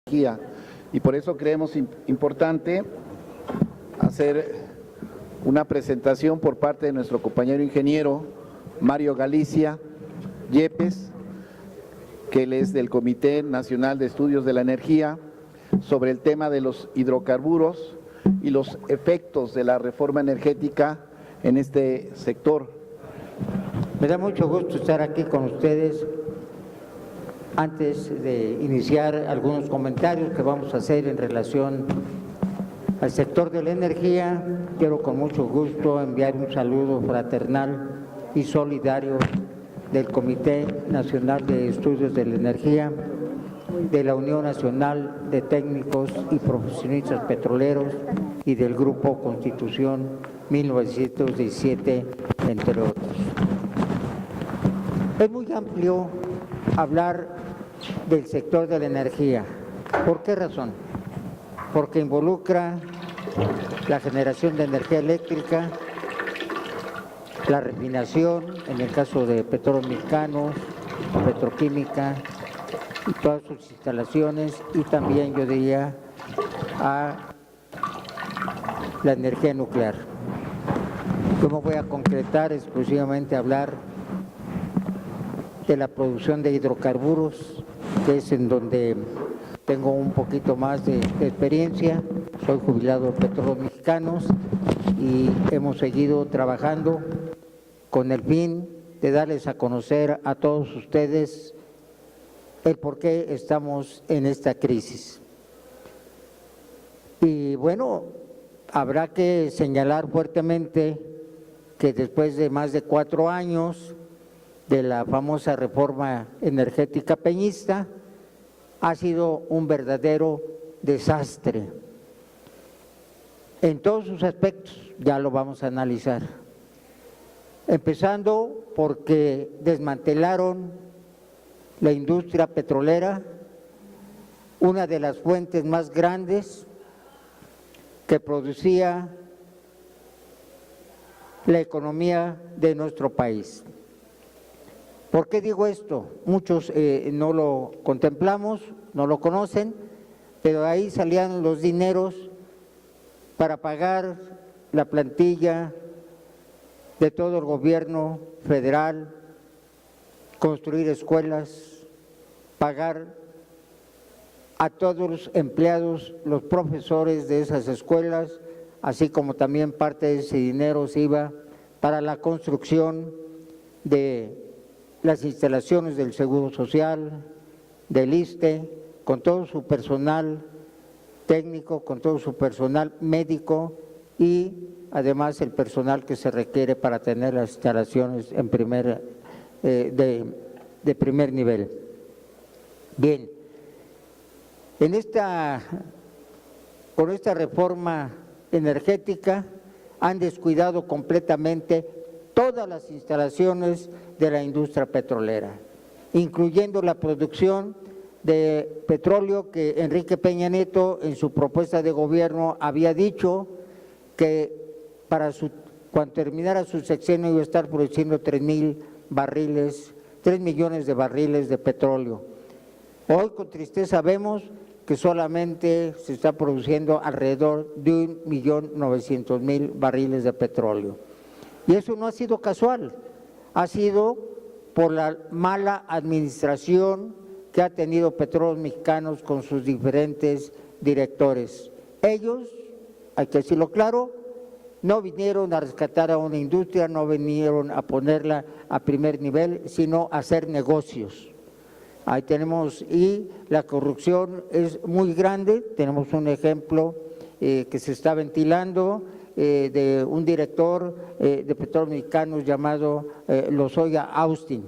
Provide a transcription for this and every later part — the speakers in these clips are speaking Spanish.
energía, y por eso creemos importante hacer una presentación por parte de nuestro compañero ingeniero Mario Galicia Yepes, que él es del Comité Nacional de Estudios de la Energía, sobre el tema de los hidrocarburos y los efectos de la reforma energética en este sector. Me da mucho gusto estar aquí con ustedes. Antes de iniciar algunos comentarios que vamos a hacer en relación al sector de la energía, quiero con mucho gusto enviar un saludo fraternal y solidario del Comité Nacional de Estudios de la Energía, de la Unión Nacional de Técnicos y Profesionistas Petroleros y del Grupo Constitución 1917, entre otros. Es muy amplio hablar del sector de la energía. ¿Por qué razón? Porque involucra la generación de energía eléctrica, la refinación, en el caso de Petróleos Mexicanos, petroquímica y todas sus instalaciones, y también, yo diría, a la energía nuclear. Yo me voy a concretar exclusivamente a hablar de la producción de hidrocarburos, que es en donde tengo un poquito más de experiencia. Soy jubilado de Petróleos Mexicanos y hemos seguido trabajando con el fin de darles a conocer a todos ustedes el por qué estamos en esta crisis. Y bueno, habrá que señalar fuertemente que después de más de 4 años de la famosa reforma energética peñista, ha sido un verdadero desastre en todos sus aspectos. Ya lo vamos a analizar, empezando porque desmantelaron la industria petrolera, una de las fuentes más grandes que producía la economía de nuestro país. ¿Por qué digo esto? Muchos no lo contemplamos, no lo conocen, pero ahí salían los dineros para pagar la plantilla de todo el gobierno federal, construir escuelas, pagar a todos los empleados, los profesores de esas escuelas, así como también parte de ese dinero se iba para la construcción de las instalaciones del Seguro Social, del ISSSTE, con todo su personal técnico, con todo su personal médico y además el personal que se requiere para tener las instalaciones en de primer nivel. Bien, con esta reforma energética han descuidado completamente todas las instalaciones de la industria petrolera, incluyendo la producción de petróleo, que Enrique Peña Nieto en su propuesta de gobierno había dicho que cuando terminara su sexenio iba a estar produciendo 3 millones de barriles de petróleo. Hoy con tristeza vemos que solamente se está produciendo alrededor de 1.900.000 barriles de petróleo. Y eso no ha sido casual, ha sido por la mala administración que ha tenido Petróleos Mexicanos con sus diferentes directores. Ellos, hay que decirlo claro, no vinieron a rescatar a una industria, no vinieron a ponerla a primer nivel, sino a hacer negocios. Ahí tenemos, y la corrupción es muy grande. Tenemos un ejemplo que se está ventilando de un director de Petróleos Mexicanos llamado Lozoya Austin.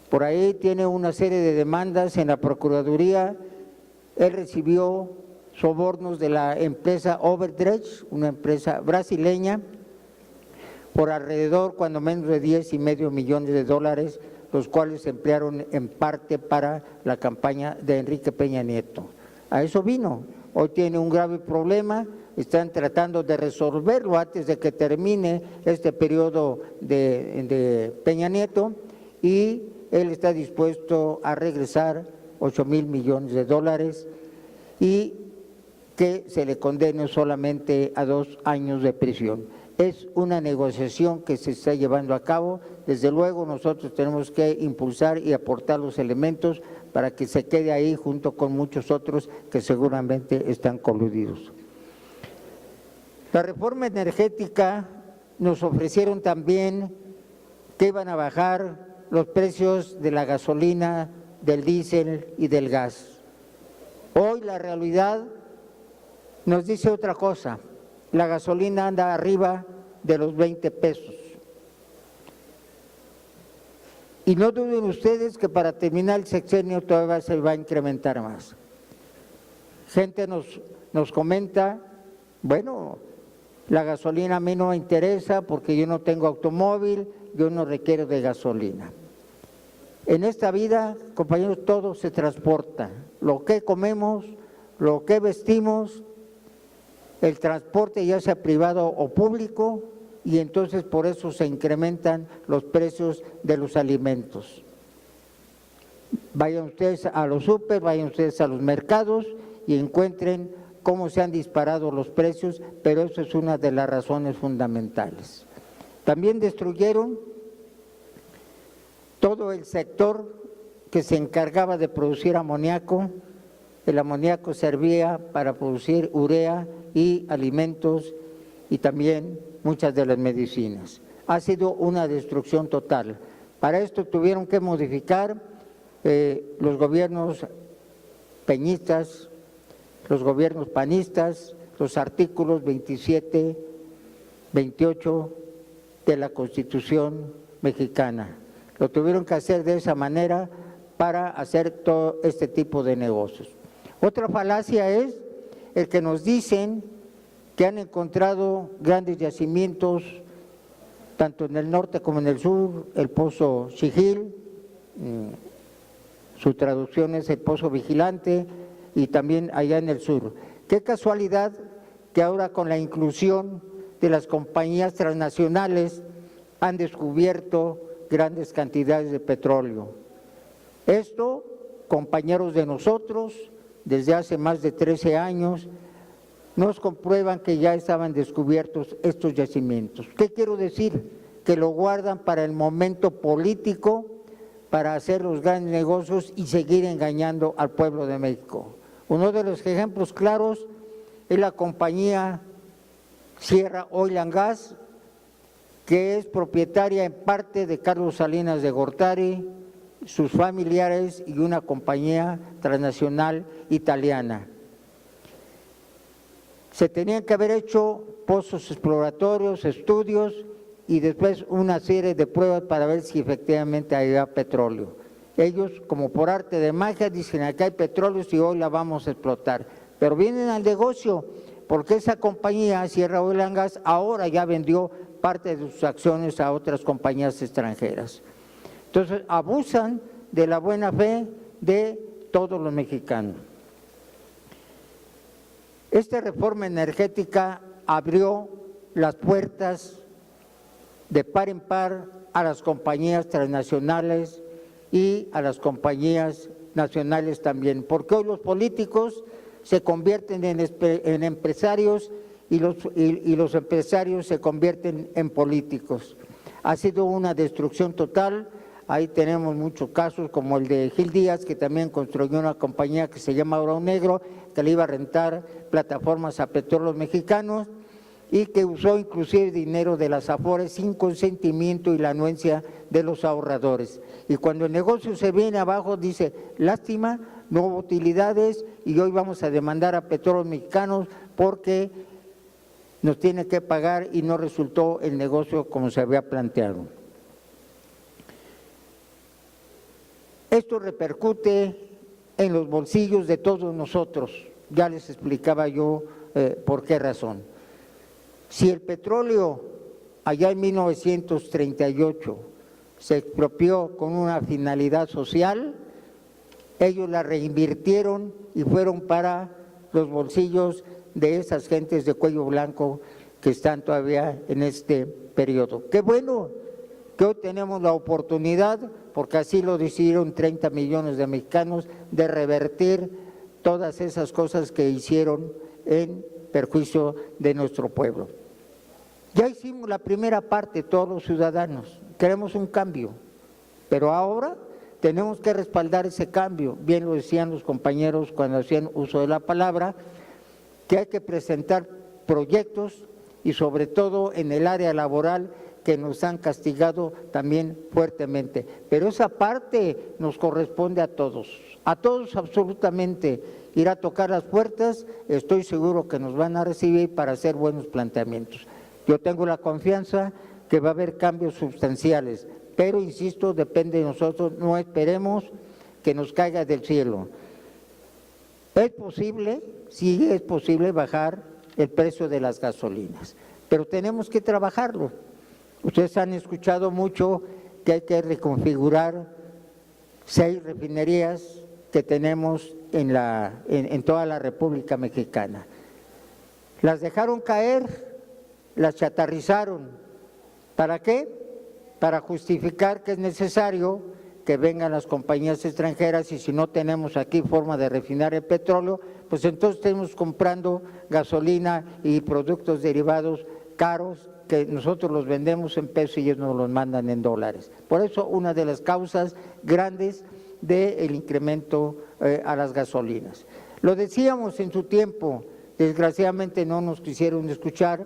Por ahí tiene una serie de demandas en la Procuraduría. Él recibió sobornos de la empresa Overdredge, una empresa brasileña, por alrededor, cuando menos de $10.5 millones, los cuales se emplearon en parte para la campaña de Enrique Peña Nieto. A eso vino. Hoy tiene un grave problema, están tratando de resolverlo antes de que termine este periodo de Peña Nieto, y él está dispuesto a regresar 8,000 millones de dólares y que se le condene solamente a 2 años de prisión. Es una negociación que se está llevando a cabo. Desde luego nosotros tenemos que impulsar y aportar los elementos para que se quede ahí junto con muchos otros que seguramente están coludidos. La reforma energética nos ofrecieron también que iban a bajar los precios de la gasolina, del diésel y del gas. Hoy la realidad nos dice otra cosa. La gasolina anda arriba de los 20 pesos. Y no duden ustedes que para terminar el sexenio todavía se va a incrementar más. Gente nos comenta, bueno, la gasolina a mí no me interesa porque yo no tengo automóvil, yo no requiero de gasolina. En esta vida, compañeros, todo se transporta. Lo que comemos, lo que vestimos, el transporte ya sea privado o público, y entonces por eso se incrementan los precios de los alimentos. Vayan ustedes a los súper, vayan ustedes a los mercados y encuentren cómo se han disparado los precios, pero eso es una de las razones fundamentales. También destruyeron todo el sector que se encargaba de producir amoníaco. El amoníaco servía para producir urea y alimentos y también muchas de las medicinas. Ha sido una destrucción total. Para esto tuvieron que modificar los gobiernos peñistas, los gobiernos panistas, los artículos 27, 28 de la Constitución mexicana. Lo tuvieron que hacer de esa manera para hacer todo este tipo de negocios. Otra falacia es el que nos dicen que han encontrado grandes yacimientos, tanto en el norte como en el sur, el Pozo Sigil, su traducción es el Pozo Vigilante, y también allá en el sur. Qué casualidad que ahora con la inclusión de las compañías transnacionales han descubierto grandes cantidades de petróleo. Esto, compañeros de nosotros, desde hace más de 13 años, nos comprueban que ya estaban descubiertos estos yacimientos. ¿Qué quiero decir? Que lo guardan para el momento político, para hacer los grandes negocios y seguir engañando al pueblo de México. Uno de los ejemplos claros es la compañía Sierra Oil and Gas, que es propietaria en parte de Carlos Salinas de Gortari, sus familiares y una compañía transnacional italiana. Se tenían que haber hecho pozos exploratorios, estudios y después una serie de pruebas para ver si efectivamente había petróleo. Ellos, como por arte de magia, dicen acá hay petróleo y hoy la vamos a explotar. Pero vienen al negocio, porque esa compañía, Sierra Oil and Gas, ahora ya vendió parte de sus acciones a otras compañías extranjeras. Entonces, abusan de la buena fe de todos los mexicanos. Esta reforma energética abrió las puertas de par en par a las compañías transnacionales y a las compañías nacionales también, porque hoy los políticos se convierten en empresarios y los empresarios se convierten en políticos. Ha sido una destrucción total. Ahí tenemos muchos casos como el de Gil Díaz, que también construyó una compañía que se llama Oro Negro, que le iba a rentar plataformas a petróleos mexicanos y que usó inclusive dinero de las Afores sin consentimiento y la anuencia de los ahorradores. Y cuando el negocio se viene abajo dice, lástima, no hubo utilidades y hoy vamos a demandar a Petróleos Mexicanos porque nos tiene que pagar y no resultó el negocio como se había planteado. Esto repercute en los bolsillos de todos nosotros. Ya les explicaba yo por qué razón. Si el petróleo allá en 1938 se expropió con una finalidad social, ellos la reinvirtieron y fueron para los bolsillos de esas gentes de cuello blanco que están todavía en este periodo. Qué bueno que hoy tenemos la oportunidad, porque así lo decidieron 30 millones de mexicanos, de revertir todas esas cosas que hicieron en perjuicio de nuestro pueblo. Ya hicimos la primera parte, todos los ciudadanos, queremos un cambio, pero ahora tenemos que respaldar ese cambio. Bien lo decían los compañeros cuando hacían uso de la palabra, que hay que presentar proyectos y sobre todo en el área laboral que nos han castigado también fuertemente. Pero esa parte nos corresponde a todos absolutamente. Ir a tocar las puertas, estoy seguro que nos van a recibir para hacer buenos planteamientos. Yo tengo la confianza que va a haber cambios sustanciales, pero insisto, depende de nosotros, no esperemos que nos caiga del cielo. Es posible, sí es posible bajar el precio de las gasolinas, pero tenemos que trabajarlo. Ustedes han escuchado mucho que hay que reconfigurar 6 refinerías que tenemos en toda la República Mexicana. Las dejaron caer, las chatarrizaron. ¿Para qué? Para justificar que es necesario que vengan las compañías extranjeras y si no tenemos aquí forma de refinar el petróleo, pues entonces estamos comprando gasolina y productos derivados caros que nosotros los vendemos en pesos y ellos nos los mandan en dólares. Por eso una de las causas grandes del incremento a las gasolinas. Lo decíamos en su tiempo, desgraciadamente no nos quisieron escuchar,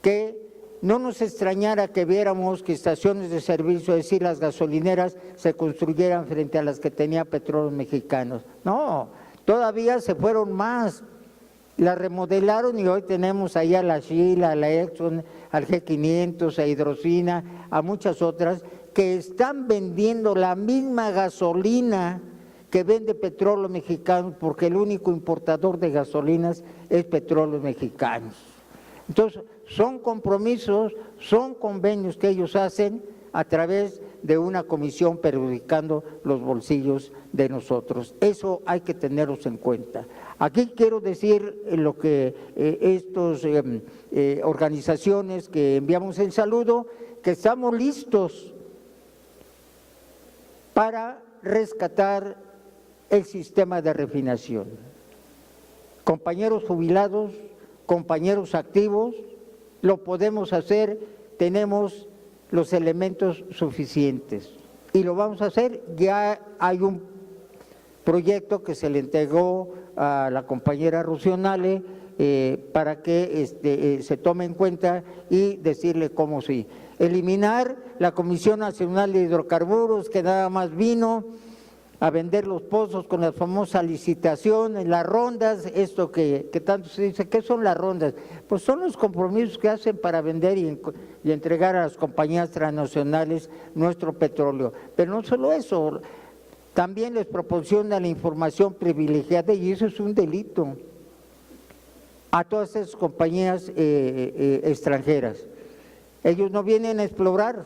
que no nos extrañara que viéramos que estaciones de servicio, es decir, las gasolineras, se construyeran frente a las que tenía Petróleos Mexicanos. No, todavía se fueron más, las remodelaron y hoy tenemos ahí a la Shell, a la Exxon, al G500, a Hidrocina, a muchas otras que están vendiendo la misma gasolina que vende Petróleos Mexicanos, porque el único importador de gasolinas es Petróleos Mexicanos. Entonces, son compromisos, son convenios que ellos hacen a través de una comisión perjudicando los bolsillos de nosotros. Eso hay que tenerlos en cuenta. Aquí quiero decir lo que estas organizaciones que enviamos el saludo, que estamos listos para rescatar el sistema de refinación. Compañeros jubilados, compañeros activos, lo podemos hacer, tenemos los elementos suficientes y lo vamos a hacer. Ya hay un proyecto que se le entregó a la compañera Rusionale para que se tome en cuenta y decirle cómo sí. Eliminar la Comisión Nacional de Hidrocarburos, que nada más vino a vender los pozos con las famosas licitaciones, las rondas, esto que tanto se dice. ¿Qué son las rondas? Pues son los compromisos que hacen para vender y entregar a las compañías transnacionales nuestro petróleo. Pero no solo eso, también les proporciona la información privilegiada y eso es un delito a todas esas compañías extranjeras. Ellos no vienen a explorar,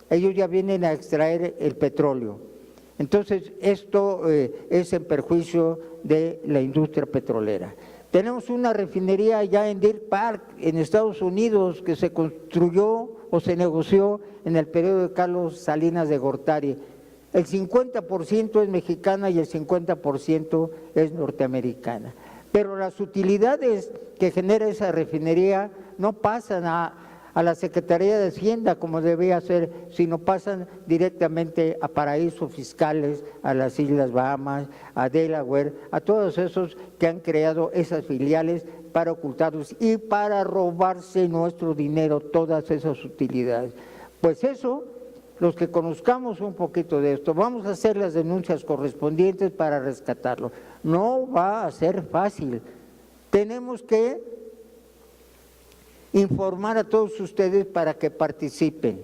ellos ya vienen a extraer el petróleo. Entonces, esto es en perjuicio de la industria petrolera. Tenemos una refinería allá en Deer Park, en Estados Unidos, que se construyó o se negoció en el periodo de Carlos Salinas de Gortari. El 50% es mexicana y el 50% es norteamericana. Pero las utilidades que genera esa refinería no pasan a la Secretaría de Hacienda como debía ser, sino pasan directamente a paraísos fiscales, a las Islas Bahamas, a Delaware, a todos esos que han creado esas filiales para ocultarlos y para robarse nuestro dinero, todas esas utilidades. Pues eso, los que conozcamos un poquito de esto, vamos a hacer las denuncias correspondientes para rescatarlo. No va a ser fácil, tenemos que informar a todos ustedes para que participen.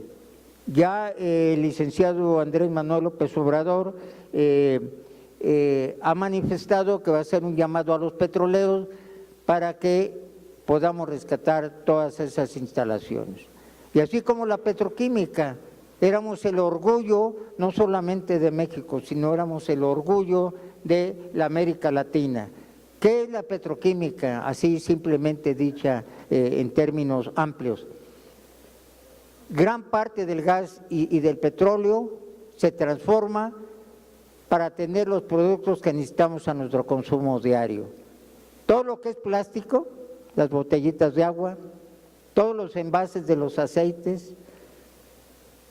Ya el licenciado Andrés Manuel López Obrador ha manifestado que va a hacer un llamado a los petroleros para que podamos rescatar todas esas instalaciones. Y así como la petroquímica, éramos el orgullo no solamente de México, sino éramos el orgullo de la América Latina. ¿Qué es la petroquímica? Así simplemente dicha en términos amplios. Gran parte del gas y del petróleo se transforma para tener los productos que necesitamos a nuestro consumo diario. Todo lo que es plástico, las botellitas de agua, todos los envases de los aceites,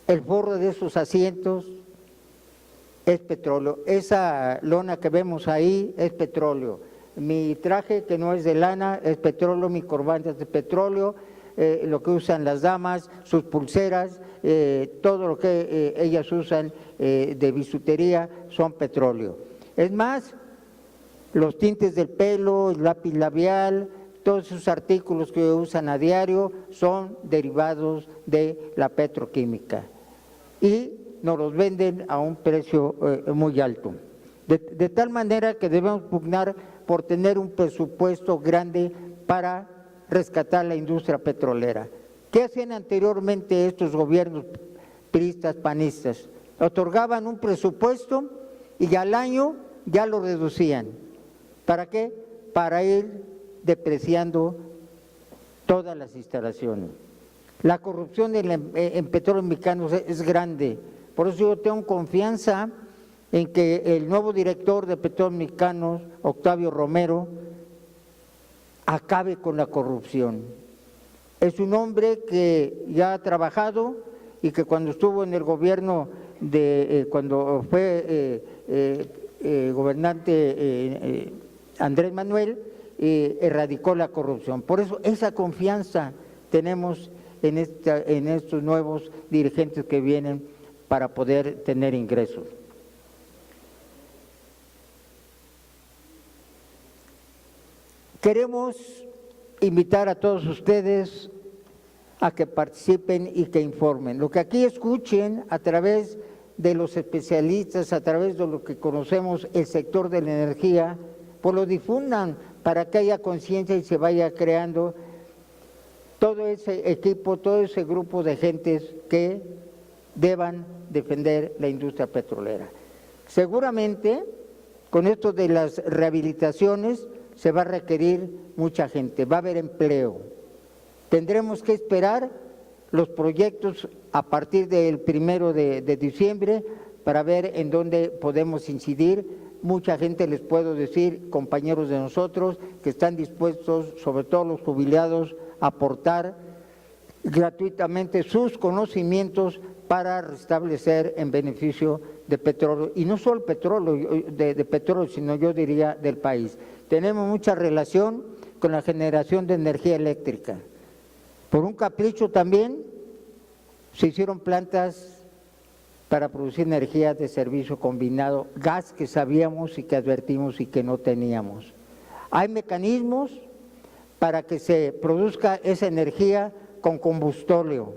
el forro de esos asientos es petróleo. Esa lona que vemos ahí es petróleo. Mi traje, que no es de lana, es petróleo, mi corbata es de petróleo, lo que usan las damas, sus pulseras, todo lo que ellas usan de bisutería son petróleo. Es más, los tintes del pelo, el lápiz labial, todos esos artículos que usan a diario son derivados de la petroquímica y nos los venden a un precio muy alto. De tal manera que debemos pugnar por tener un presupuesto grande para rescatar la industria petrolera. ¿Qué hacían anteriormente estos gobiernos priistas, panistas? Otorgaban un presupuesto y al año ya lo reducían. ¿Para qué? Para ir depreciando todas las instalaciones. La corrupción en Petróleos Mexicanos es grande, por eso yo tengo confianza en que el nuevo director de Petróleos Mexicanos, Octavio Romero, acabe con la corrupción. Es un hombre que ya ha trabajado y que cuando estuvo en el gobierno, cuando fue gobernante Andrés Manuel, erradicó la corrupción. Por eso esa confianza tenemos en estos nuevos dirigentes que vienen para poder tener ingresos. Queremos invitar a todos ustedes a que participen y que informen. Lo que aquí escuchen a través de los especialistas, a través de lo que conocemos el sector de la energía, pues lo difundan para que haya conciencia y se vaya creando todo ese equipo, todo ese grupo de gentes que deban defender la industria petrolera. Seguramente con esto de las rehabilitaciones se va a requerir mucha gente, va a haber empleo. Tendremos que esperar los proyectos a partir del 1 de diciembre para ver en dónde podemos incidir. Mucha gente, les puedo decir, compañeros de nosotros, que están dispuestos, sobre todo los jubilados, a aportar gratuitamente sus conocimientos para restablecer en beneficio de petróleo, y no solo petróleo, de petróleo, sino yo diría del país. Tenemos mucha relación con la generación de energía eléctrica. Por un capricho también se hicieron plantas para producir energía de servicio combinado, gas que sabíamos y que advertimos y que no teníamos. Hay mecanismos para que se produzca esa energía con combustóleo.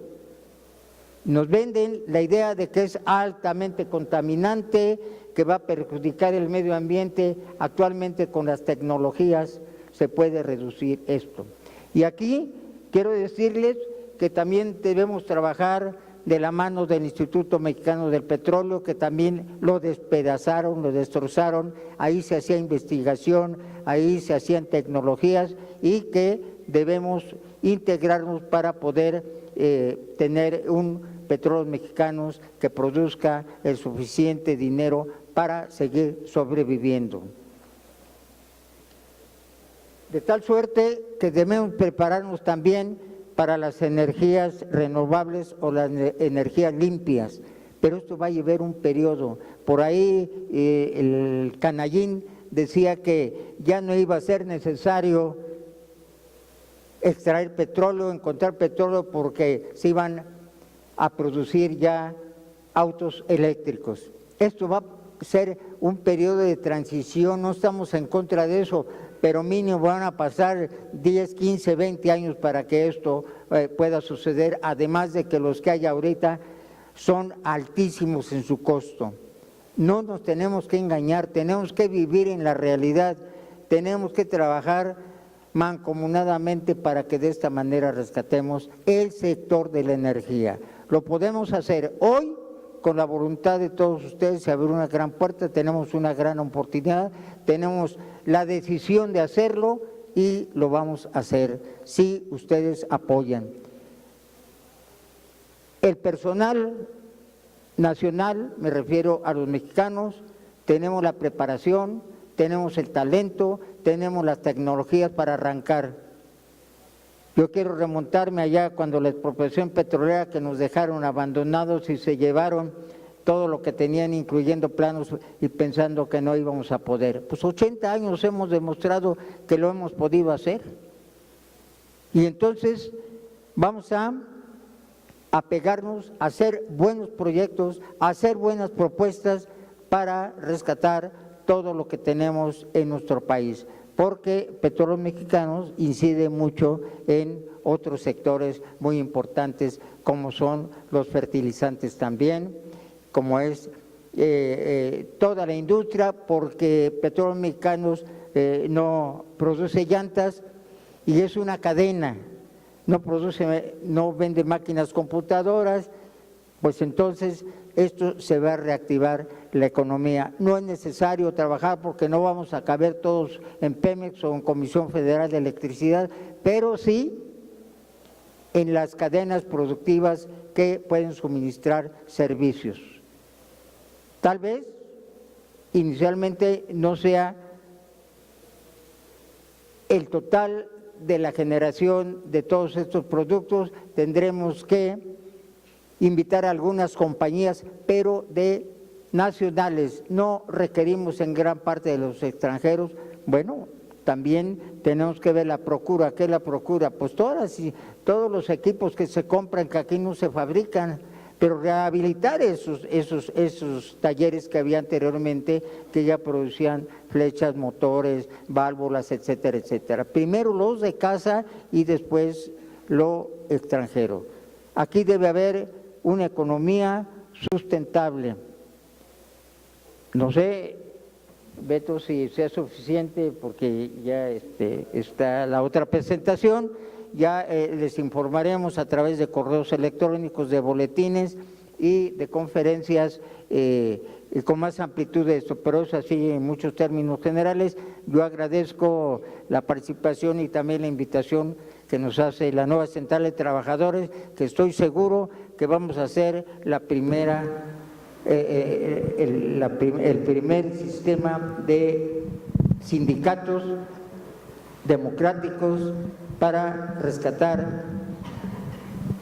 Nos venden la idea de que es altamente contaminante, que va a perjudicar el medio ambiente. Actualmente con las tecnologías se puede reducir esto. Y aquí quiero decirles que también debemos trabajar de la mano del Instituto Mexicano del Petróleo, que también lo despedazaron, lo destrozaron, ahí se hacía investigación, ahí se hacían tecnologías y que debemos integrarnos para poder tener un Petróleos Mexicanos que produzca el suficiente dinero para seguir sobreviviendo. De tal suerte que debemos prepararnos también para las energías renovables o las energías limpias, pero esto va a llevar un periodo. Por ahí el Canallín decía que ya no iba a ser necesario extraer petróleo, encontrar petróleo, porque se iban a producir ya autos eléctricos. Esto va a ser un periodo de transición, no estamos en contra de eso, pero mínimo van a pasar 10, 15, 20 años para que esto pueda suceder, además de que los que hay ahorita son altísimos en su costo. No nos tenemos que engañar, tenemos que vivir en la realidad, tenemos que trabajar mancomunadamente para que de esta manera rescatemos el sector de la energía. Lo podemos hacer hoy con la voluntad de todos ustedes. Se abre una gran puerta, tenemos una gran oportunidad, tenemos la decisión de hacerlo y lo vamos a hacer si ustedes apoyan. El personal nacional, me refiero a los mexicanos, tenemos la preparación, tenemos el talento, tenemos las tecnologías para arrancar. Yo quiero remontarme allá cuando la expropiación petrolera, que nos dejaron abandonados y se llevaron todo lo que tenían, incluyendo planos, y pensando que no íbamos a poder. Pues 80 años hemos demostrado que lo hemos podido hacer. Y entonces vamos a apegarnos a hacer buenos proyectos, a hacer buenas propuestas para rescatar todo lo que tenemos en nuestro país, porque Petróleos Mexicanos incide mucho en otros sectores muy importantes, como son los fertilizantes también, como es toda la industria, porque Petróleos Mexicanos no produce llantas y es una cadena, no vende máquinas computadoras, pues entonces esto se va a reactivar la economía. No es necesario trabajar porque no vamos a caber todos en Pemex o en Comisión Federal de Electricidad, pero sí en las cadenas productivas que pueden suministrar servicios. Tal vez inicialmente no sea el total de la generación de todos estos productos, tendremos que invitar a algunas compañías, pero de nacionales, no requerimos en gran parte de los extranjeros. Bueno, también tenemos que ver la procura. ¿Qué es la procura? Pues todos los equipos que se compran que aquí no se fabrican, pero rehabilitar esos talleres que había anteriormente, que ya producían flechas, motores, válvulas, etcétera, etcétera. Primero los de casa y después lo extranjero. Aquí debe haber una economía sustentable. No sé, Beto, si sea suficiente, porque ya está la otra presentación. Ya les informaremos a través de correos electrónicos, de boletines y de conferencias y con más amplitud de esto, pero es así en muchos términos generales. Yo agradezco la participación y también la invitación que nos hace la nueva Central de Trabajadores, que estoy seguro que vamos a ser el primer sistema de sindicatos democráticos para rescatar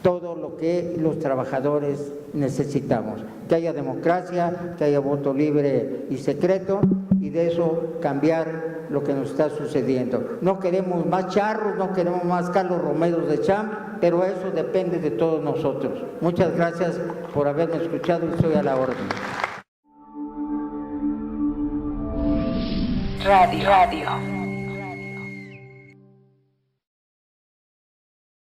todo lo que los trabajadores necesitamos, que haya democracia, que haya voto libre y secreto, y de eso cambiar lo que nos está sucediendo. No queremos más charros, no queremos más Carlos Romero de Cham, pero eso depende de todos nosotros. Muchas gracias por haberme escuchado y estoy a la orden. Radio.